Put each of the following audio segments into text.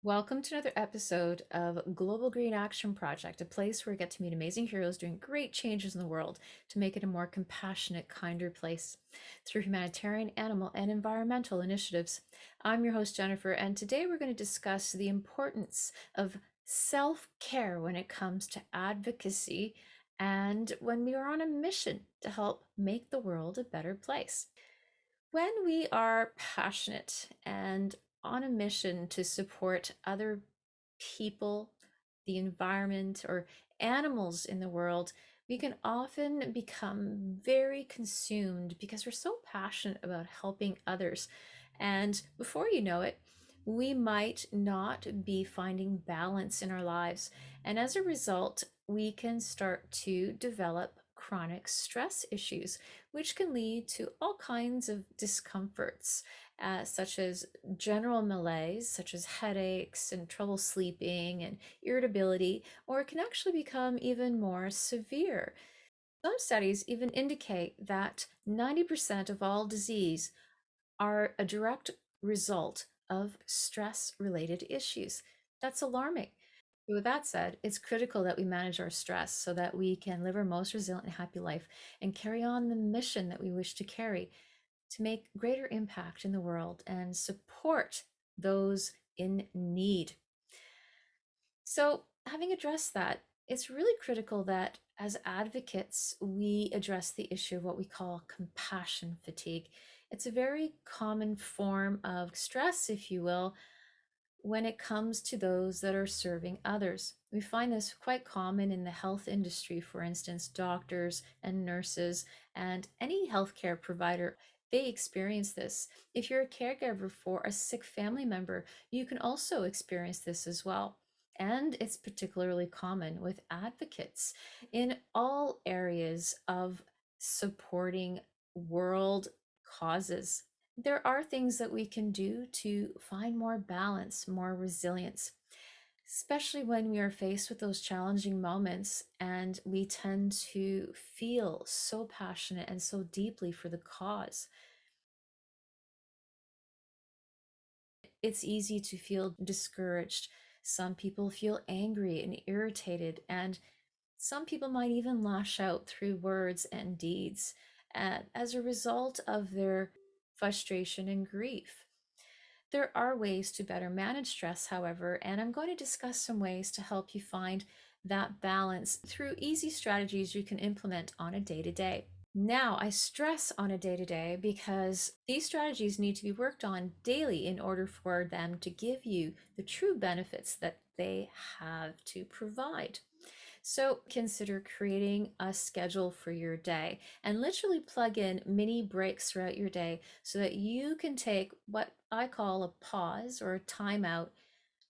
Welcome to another episode of Global Green Action Project, a place where we get to meet amazing heroes doing great changes in the world to make it a more compassionate, kinder place through humanitarian, animal, and environmental initiatives. I'm your host, Jennifer, and today we're going to discuss the importance of self-care when it comes to advocacy and when we are on a mission to help make the world a better place. When we are passionate and on a mission to support other people, the environment, or animals in the world, we can often become very consumed because we're so passionate about helping others. And before you know it, we might not be finding balance in our lives. And as a result, we can start to develop chronic stress issues, which can lead to all kinds of discomforts, such as general malaise, such as headaches and trouble sleeping and irritability, or it can actually become even more severe. Some studies even indicate that 90% of all disease are a direct result of stress-related issues. That's alarming. With that said, it's critical that we manage our stress so that we can live our most resilient and happy life and carry on the mission that we wish to carry to make greater impact in the world and support those in need. So, having addressed that, it's really critical that as advocates, we address the issue of what we call compassion fatigue. It's a very common form of stress, if you will, when it comes to those that are serving others. We find this quite common in the health industry, for instance, doctors and nurses and any healthcare provider. They experience this. If you're a caregiver for a sick family member, you can also experience this as well. And it's particularly common with advocates in all areas of supporting world causes. There are things that we can do to find more balance, more resilience, especially when we are faced with those challenging moments and we tend to feel so passionate and so deeply for the cause. It's easy to feel discouraged. Some people feel angry and irritated, and some people might even lash out through words and deeds as a result of their frustration and grief. There are ways to better manage stress, however, and I'm going to discuss some ways to help you find that balance through easy strategies you can implement on a day-to-day. Now, I stress on a day-to-day because these strategies need to be worked on daily in order for them to give you the true benefits that they have to provide. So consider creating a schedule for your day and literally plug in mini breaks throughout your day so that you can take what I call a pause or a timeout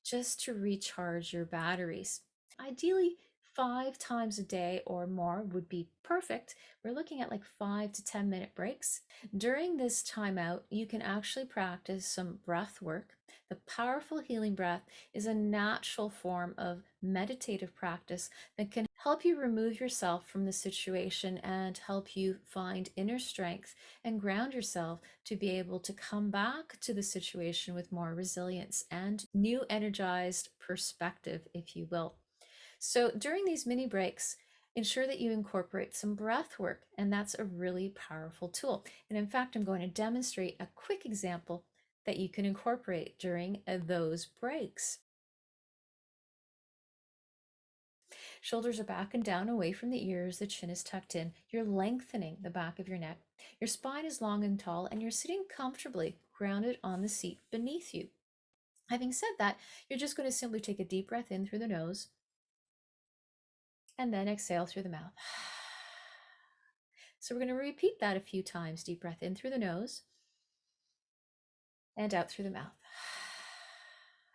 just to recharge your batteries. Ideally, 5 times a day or more would be perfect. We're looking at like 5 to 10 minute breaks. During this timeout, you can actually practice some breath work. The powerful healing breath is a natural form of meditative practice that can help you remove yourself from the situation and help you find inner strength and ground yourself to be able to come back to the situation with more resilience and new energized perspective, if you will. So during these mini breaks, ensure that you incorporate some breath work, and that's a really powerful tool. And in fact, I'm going to demonstrate a quick example that you can incorporate during those breaks. Shoulders are back and down away from the ears, the chin is tucked in. You're lengthening the back of your neck. Your spine is long and tall, and you're sitting comfortably grounded on the seat beneath you. Having said that, you're just going to simply take a deep breath in through the nose and then exhale through the mouth. So we're going to repeat that a few times. Deep breath in through the nose and out through the mouth.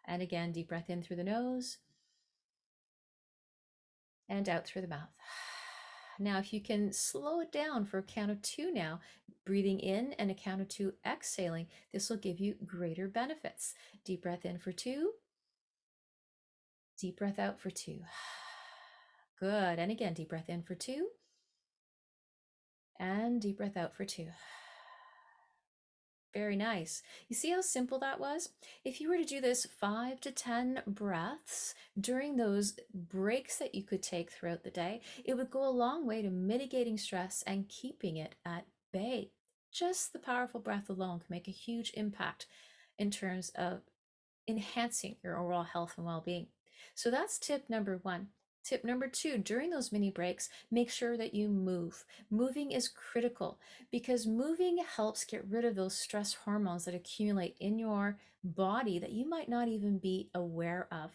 And again, deep breath in through the nose and out through the mouth. Now, if you can slow it down for a count of 2 now, breathing in and a count of 2 exhaling, this will give you greater benefits. Deep breath in for 2, deep breath out for 2. Good. And again, deep breath in for 2 and deep breath out for 2. Very nice. You see how simple that was? If you were to do this 5 to 10 breaths during those breaks that you could take throughout the day, it would go a long way to mitigating stress and keeping it at bay. Just the powerful breath alone can make a huge impact in terms of enhancing your overall health and well being. So that's tip number one. Tip number two, during those mini breaks, make sure that you move. Moving is critical because moving helps get rid of those stress hormones that accumulate in your body that you might not even be aware of.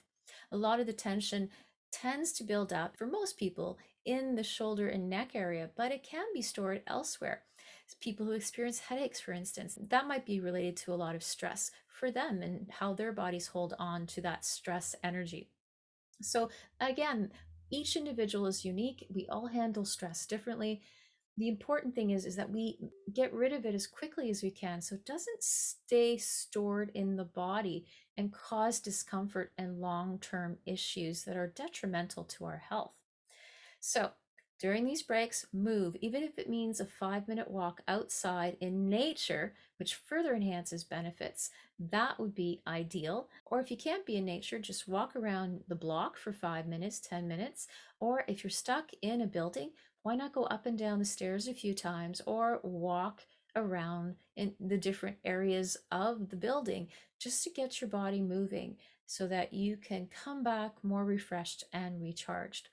A lot of the tension tends to build up for most people in the shoulder and neck area, but it can be stored elsewhere. People who experience headaches, for instance, that might be related to a lot of stress for them and how their bodies hold on to that stress energy. So, again, each individual is unique. We all handle stress differently. The important thing is that we get rid of it as quickly as we can so it doesn't stay stored in the body and cause discomfort and long-term issues that are detrimental to our health. So during these breaks, move, even if it means a 5 minute walk outside in nature, which further enhances benefits. That would be ideal. Or if you can't be in nature, just walk around the block for 5 minutes, 10 minutes. Or if you're stuck in a building, why not go up and down the stairs a few times or walk around in the different areas of the building just to get your body moving so that you can come back more refreshed and recharged.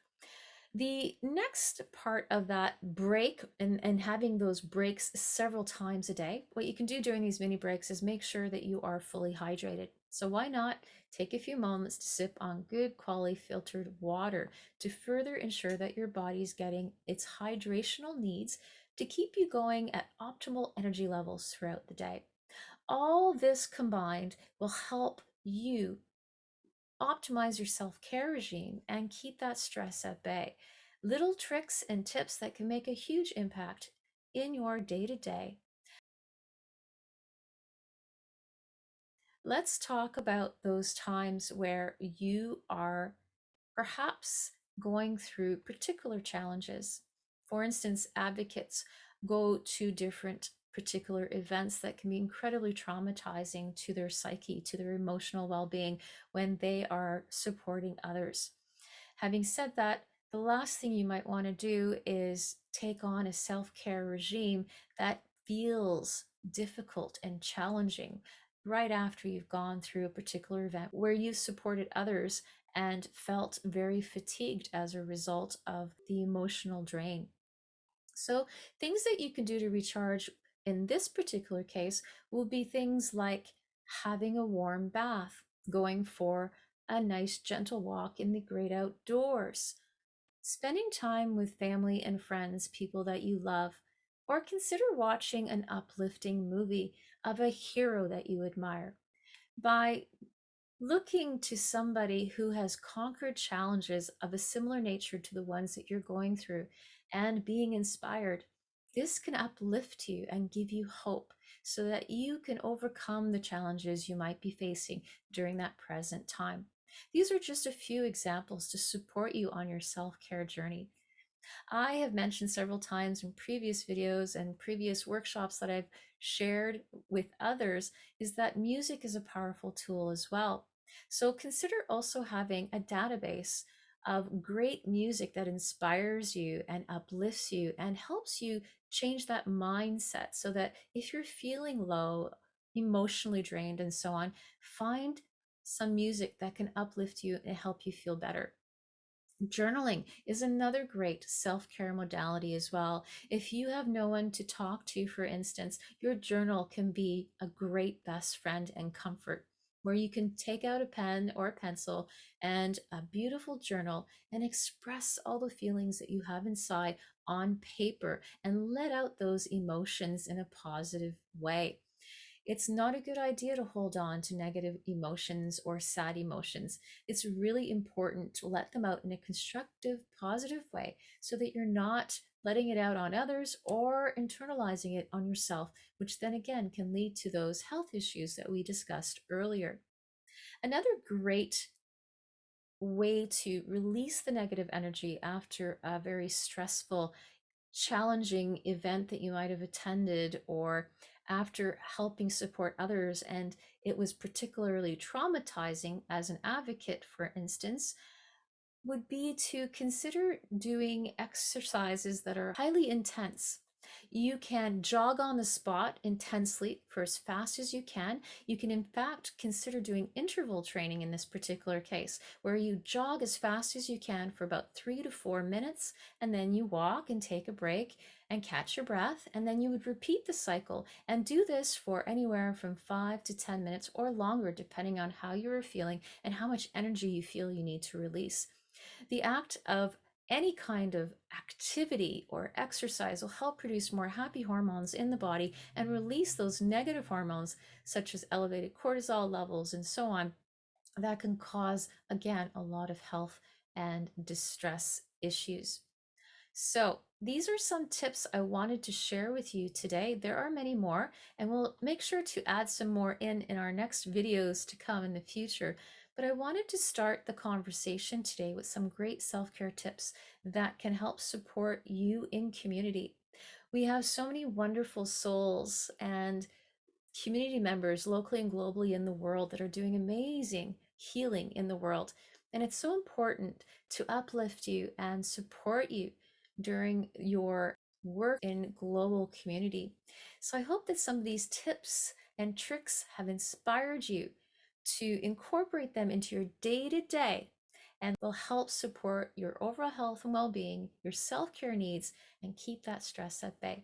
The next part of that break and having those breaks several times a day, what you can do during these mini breaks is make sure that you are fully hydrated. So why not take a few moments to sip on good quality filtered water to further ensure that your body is getting its hydrational needs to keep you going at optimal energy levels throughout the day. All this combined will help you optimize your self care regime and keep that stress at bay. Little tricks and tips that can make a huge impact in your day to day. Let's talk about those times where you are perhaps going through particular challenges. For instance, advocates go to different particular events that can be incredibly traumatizing to their psyche, to their emotional well being when they are supporting others. Having said that, the last thing you might want to do is take on a self care regime that feels difficult and challenging right after you've gone through a particular event where you supported others and felt very fatigued as a result of the emotional drain. So, things that you can do to recharge in this particular case will be things like having a warm bath, going for a nice gentle walk in the great outdoors, spending time with family and friends, people that you love, or consider watching an uplifting movie of a hero that you admire. By looking to somebody who has conquered challenges of a similar nature to the ones that you're going through and being inspired, this can uplift you and give you hope so that you can overcome the challenges you might be facing during that present time. These are just a few examples to support you on your self care journey. I have mentioned several times in previous videos and previous workshops that I've shared with others is that music is a powerful tool as well. So consider also having a database of great music that inspires you and uplifts you and helps you change that mindset so that if you're feeling low, emotionally drained, and so on, find some music that can uplift you and help you feel better. Journaling is another great self care modality as well. If you have no one to talk to, for instance, your journal can be a great best friend and comfort, where you can take out a pen or a pencil and a beautiful journal and express all the feelings that you have inside on paper and let out those emotions in a positive way. It's not a good idea to hold on to negative emotions or sad emotions. It's really important to let them out in a constructive, positive way so that you're not letting it out on others or internalizing it on yourself, which then again can lead to those health issues that we discussed earlier. Another great way to release the negative energy after a very stressful challenging event that you might have attended or after helping support others, and it was particularly traumatizing as an advocate, for instance, would be to consider doing exercises that are highly intense. You can jog on the spot intensely for as fast as you can. You can, in fact, consider doing interval training in this particular case, where you jog as fast as you can for about 3 to 4 minutes, and then you walk and take a break and catch your breath. And then you would repeat the cycle and do this for anywhere from 5 to 10 minutes or longer, depending on how you're feeling and how much energy you feel you need to release. The act of any kind of activity or exercise will help produce more happy hormones in the body and release those negative hormones, such as elevated cortisol levels and so on, that can cause, again, a lot of health and distress issues. So, these are some tips I wanted to share with you today. There are many more, and we'll make sure to add some more in our next videos to come in the future. But I wanted to start the conversation today with some great self-care tips that can help support you in community. We have so many wonderful souls and community members locally and globally in the world that are doing amazing healing in the world. And it's so important to uplift you and support you during your work in global community. So I hope that some of these tips and tricks have inspired you to incorporate them into your day to day and will help support your overall health and well being, your self care needs, and keep that stress at bay.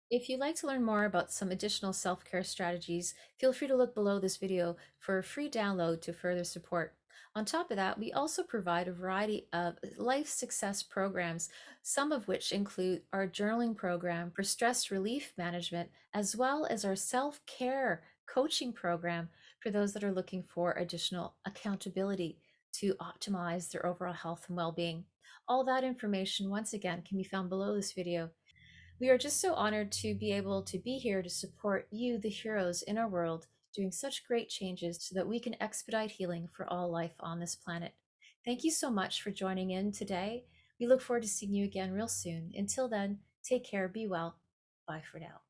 If you'd like to learn more about some additional self-care strategies, feel free to look below this video for a free download to further support. On top of that, we also provide a variety of life success programs, some of which include our journaling program for stress relief management, as well as our self-care coaching program for those that are looking for additional accountability to optimize their overall health and well-being. All that information, once again, can be found below this video. We are just so honored to be able to be here to support you, the heroes in our world, doing such great changes so that we can expedite healing for all life on this planet. Thank you so much for joining in today. We look forward to seeing you again real soon. Until then, take care, be well. Bye for now.